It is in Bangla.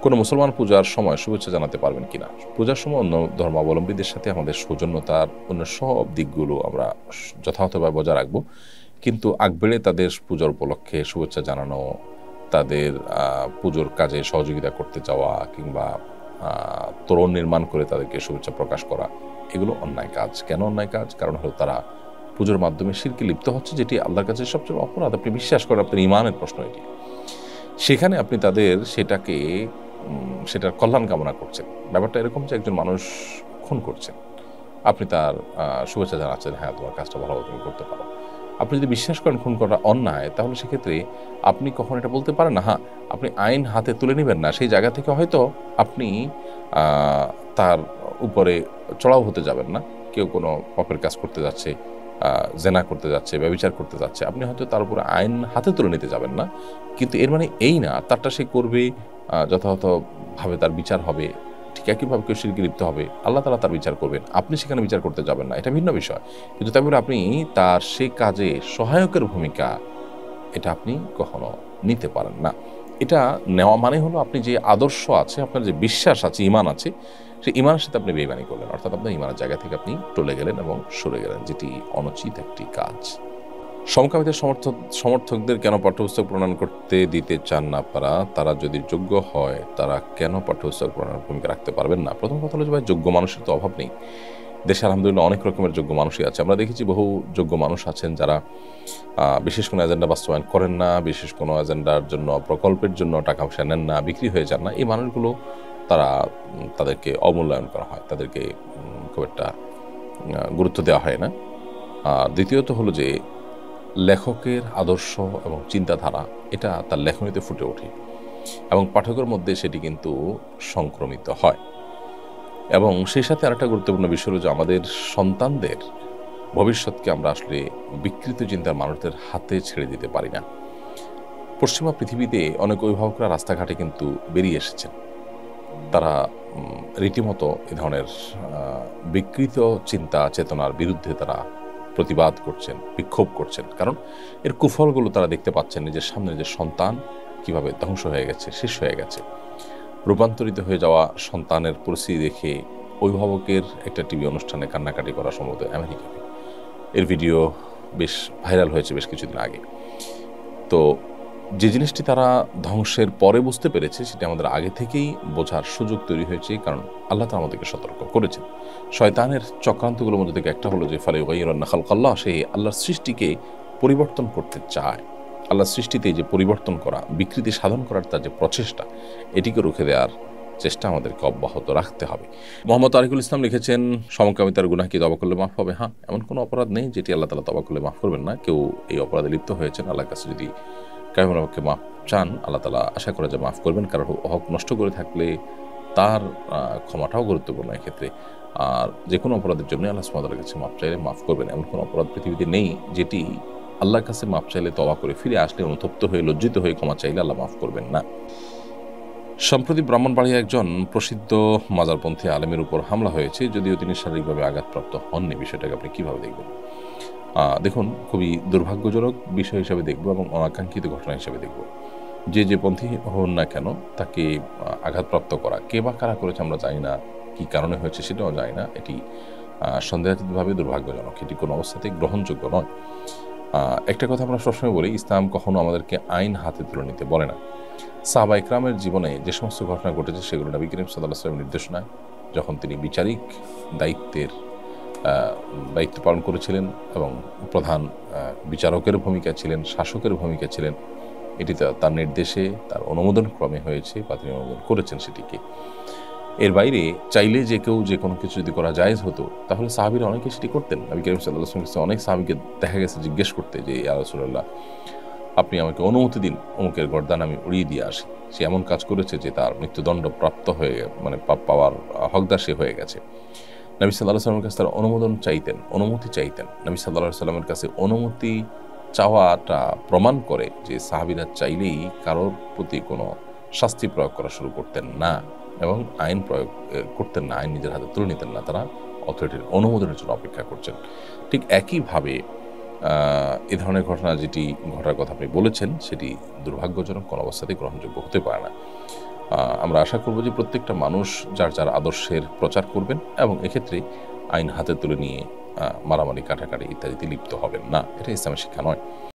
কোনো মুসলমান পূজার সময় শুভেচ্ছা জানাতে পারবেন কিনা? পূজার সময় অন্য ধর্মাবলম্বীদের সাথে আমাদের সৌজন্যতার অন্য সব দিকগুলো আমরা যথাযথভাবে বজায় রাখবো, কিন্তু আগ তাদের পূজার উপলক্ষে শুভেচ্ছা জানানো, তাদের পুজোর কাজে সহযোগিতা করতে চাওয়া কিংবা তোরণ নির্মাণ করে তাদেরকে শুভেচ্ছা প্রকাশ করা, এগুলো অন্যায় কাজ। কেন অন্যায় কাজ? কারণ হলো তারা পুজোর মাধ্যমে শিরকে লিপ্ত হচ্ছে, যেটি আল্লাহর কাছে সবচেয়ে অপরাধ। আপনি বিশ্বাস করেন, আপনার ঈমানের প্রশ্ন এটি। সেখানে আপনি তাদের সেটার কল্যাণ কামনা করছেন। ব্যাপারটা এরকম যে একজন মানুষ খুন করছেন, আপনি তার শুভেচ্ছা জানাচ্ছেন, হ্যাঁ তোমার কাজটা ভালো, তুমি করতে পারো। আপনি যদি বিশ্বাস করেন খুন করা অন্যায়, তাহলে সেক্ষেত্রে আপনি কখন এটা বলতে পারেন না, হ্যাঁ আপনি আইন হাতে তুলে নেবেন না, সেই জায়গা থেকে হয়তো আপনি তার উপরে চড়াও হতে যাবেন না। কেউ কোনো পাপের কাজ করতে যাচ্ছে, জেনা করতে যাচ্ছে, ব্যভিচার করতে যাচ্ছে, আপনি হয়তো তার উপরে আইন হাতে তুলে নিতে যাবেন না, কিন্তু এর মানে এই না তারটা সে করবে, যথাযথভাবে তার বিচার হবে। ঠিক একইভাবে কেউ শিরকে লিপ্ত হবে, আল্লাহ তাআলা তার বিচার করবেন, আপনি সেখানে বিচার করতে যাবেন না, এটা ভিন্ন বিষয়। কিন্তু তারপরে আপনি তার সেই কাজে সহায়কের ভূমিকা, এটা আপনি কখনো নিতে পারেন না। এটা নেওয়া মানে হলো আপনি যে আদর্শ আছে, আপনার যে বিশ্বাস আছে, ঈমান আছে, সেই ঈমানের সাথে আপনি বেঈমানি করলেন, অর্থাৎ আপনার ঈমানের জায়গা থেকে আপনি টলে গেলেন এবং সরে গেলেন, যেটি অনুচিত একটি কাজ। সমকামীদের সমর্থকদের কেন পাঠ্যপুস্তক প্রণয়ন করতে দিতে চান না আপনারা? তারা যদি যোগ্য হয়, তারা কেন পাঠ্যপুস্তক প্রণয়নের ভূমিকা রাখতে পারবেন না? প্রথম কথা হলো যে ভাই, যোগ্য মানুষের তো অভাব নেই দেশে, আলহামদুলিল্লাহ অনেক রকমের যোগ্য মানুষই আছে। আমরা দেখেছি বহু যোগ্য মানুষ আছেন যারা বিশেষ কোনো এজেন্ডা বাস্তবায়ন করেন না, বিশেষ কোনো এজেন্ডার জন্য, প্রকল্পের জন্য টাকা পয়সা নেন না, বিক্রি হয়ে যান না। এই মানুষগুলো তাদেরকে অমূল্যায়ন করা হয়, তাদেরকে খুব একটা গুরুত্ব দেওয়া হয় না। দ্বিতীয়ত হলো যে লেখকের আদর্শ এবং চিন্তাধারা, এটা তার লেখনীতে ফুটে ওঠে এবং পাঠকের মধ্যে সেটি কিন্তু সংক্রমিত হয়। এবং সেই সাথে আরেকটা গুরুত্বপূর্ণ বিষয় হলো যে আমাদের সন্তানদের ভবিষ্যৎকে আমরা আসলে বিকৃত চিন্তার মানুষদের হাতে ছেড়ে দিতে পারি না। পশ্চিমা পৃথিবীতে অনেক অভিভাবকরা রাস্তাঘাটে কিন্তু বেরিয়ে এসেছেন, তারা রীতিমতো এ ধরনের বিকৃত চিন্তা চেতনার বিরুদ্ধে তারা প্রতিবাদ করছেন, বিক্ষোভ করছেন, কারণ এর কুফলগুলো তারা দেখতে পাচ্ছেন নিজের সামনে, যে সন্তান কিভাবে ধ্বংস হয়ে গেছে, শেষ হয়ে গেছে। রূপান্তরিত হয়ে যাওয়া সন্তানের পরিস্থিতি দেখে অভিভাবকের একটা টিভি অনুষ্ঠানে কান্নাকাটি করা, সম্ভবত আমেরিকাতে, এর ভিডিও বেশ ভাইরাল হয়েছে বেশ কিছুদিন আগে। তো যে জিনিসটি তারা ধ্বংসের পরে বুঝতে পেরেছে, সেটা আমাদের আগে থেকেই বোঝার সুযোগ তৈরি হয়েছে, কারণ আল্লাহ তাআলা আমাদেরকে সতর্ক করেছেন। শয়তানের চক্রান্তগুলোর মধ্যে থেকে একটা হলো যে ফালায়ুগাইয়িরান্না খালকাল্লাহ, সে আল্লাহর সৃষ্টিকে পরিবর্তন করতে চায়। আল্লাহর সৃষ্টিতে যে পরিবর্তন করা, বিকৃতি সাধন করার তার যে প্রচেষ্টা, এটিকে রুখে দেওয়ার চেষ্টা আমাদেরকে অব্যাহত রাখতে হবে। মোহাম্মদ তারিকুল ইসলাম লিখেছেন, সমকামিতার গুনাহ কি তওবা করলে মাফ হবে? হ্যাঁ, এমন কোনো অপরাধ নেই যেটি আল্লাহ তাআলা তওবা করলে মাফ করবেন না। কেউ এই অপরাধে লিপ্ত হয়েছেন, আল্লাহর কাছে যদি কায়ুমের হককে মাফ চান, আল্লাহ তাআলা আশা করে যে মাফ করবেন। কারণ হক নষ্ট করে থাকলে তার ক্ষমাটাও গুরুত্বপূর্ণ এক্ষেত্রে। আর যে কোনো অপরাধের জন্য আল্লাহ সুবহানাহু ওয়া তাআলার কাছে মাফ চাইলে মাফ করবেন। এমন কোনো অপরাধ পৃথিবীতে নেই যেটি আল্লাহর কাছে মাফ চাইলে, তওবা করে ফিরে আসলে, অনুতপ্ত হয়ে, লজ্জিত হয়ে ক্ষমা চাইলে আল্লাহ মাফ করবেন না। সম্প্রতি ব্রাহ্মণবাড়িয়া একজন প্রসিদ্ধ মাজারপন্থী আলেমের উপর হামলা হয়েছে, যদিও তিনি শারীরিকভাবে আঘাতপ্রাপ্ত হননি। বিষয়টাকে আপনি কিভাবে দেখবেন? দেখুন, খুবই দুর্ভাগ্যজনক বিষয় হিসাবে দেখব এবং অনাকাঙ্ক্ষিত ঘটনা হিসাবে দেখব। যে পন্থী হন না কেন, তাকে আঘাতপ্রাপ্ত করা, কে বা কারা করেছে আমরা জানি না, কি কারণে হয়েছে সেটাও জানি না। এটি সন্দেহাতীতভাবে দুর্ভাগ্যজনক, এটি কোনো অবস্থাতেই গ্রহণযোগ্য নয়। একটা কথা আমরা সবসময় বলি, ইসলাম কখনো আমাদেরকে আইন হাতে তুলে নিতে বলে না। সাহাবা ইকরামের জীবনে যে সমস্ত ঘটনা ঘটেছে, সেগুলো নবী করিম সাল্লাল্লাহু আলাইহি ওয়াসাল্লামের নির্দেশনায়, যখন তিনি বিচারিক দায়িত্ব পালন করেছিলেন এবং প্রধান বিচারকের ভূমিকা ছিলেন, শাসকের ভূমিকা ছিলেন, এটি তার নির্দেশে, তার অনুমোদন ক্রমে হয়েছে বা তিনি অনুমোদন করেছেন সেটিকে। এর বাইরে চাইলে যে কেউ যে কোনো কিছু যদি করা জায়েজ হতো, তাহলে সাহাবীরা অনেকে সেটি করতেন। নবী করিম সাল্লাল্লাহু আলাইহি ওয়াসাল্লাম অনেক সাহাবীকে দেখা গেছে জিজ্ঞেস করতে যে, ইয়া রাসূলুল্লাহ, আপনি আমাকে অনুমতি দিন, অমুকের গর্দান আমি উড়িয়ে দিয়ে আসি। সে এমন কাজ করেছে যে তার মৃত্যুদণ্ড প্রাপ্ত হয়ে, মানে পাওয়ার হকদার সে হয়ে গেছে। নবী সাল্লাল্লাহু আলাইহি ওয়াসাল্লামের কাছে তারা অনুমতি চাইতেন। নবী সাল্লাল্লাহু আলাইহি ওয়াসাল্লামের কাছে অনুমতি চাওয়াটা প্রমাণ করে যে সাহাবীরা চাইলেই কারোর প্রতি কোনো শাস্তি প্রয়োগ করা শুরু করতেন না এবং আইন প্রয়োগ করতেন না, আইন নিজের হাতে তুলে নিতেন না। তারা অথরিটির অনুমোদনের জন্য অপেক্ষা করছেন। ঠিক একইভাবে এ ধরনের ঘটনা যেটি ঘটার কথা আপনি বলেছেন, সেটি দুর্ভাগ্যজনক, কোনো অবস্থাতেই গ্রহণযোগ্য হতে পারে না। আমরা আশা করব যে প্রত্যেকটা মানুষ যার যার আদর্শের প্রচার করবেন এবং এক্ষেত্রে আইন হাতে তুলে নিয়ে মারামারি কাটাকাটি ইত্যাদিতে লিপ্ত হবেন না। এটা ইসলামের শিক্ষা নয়।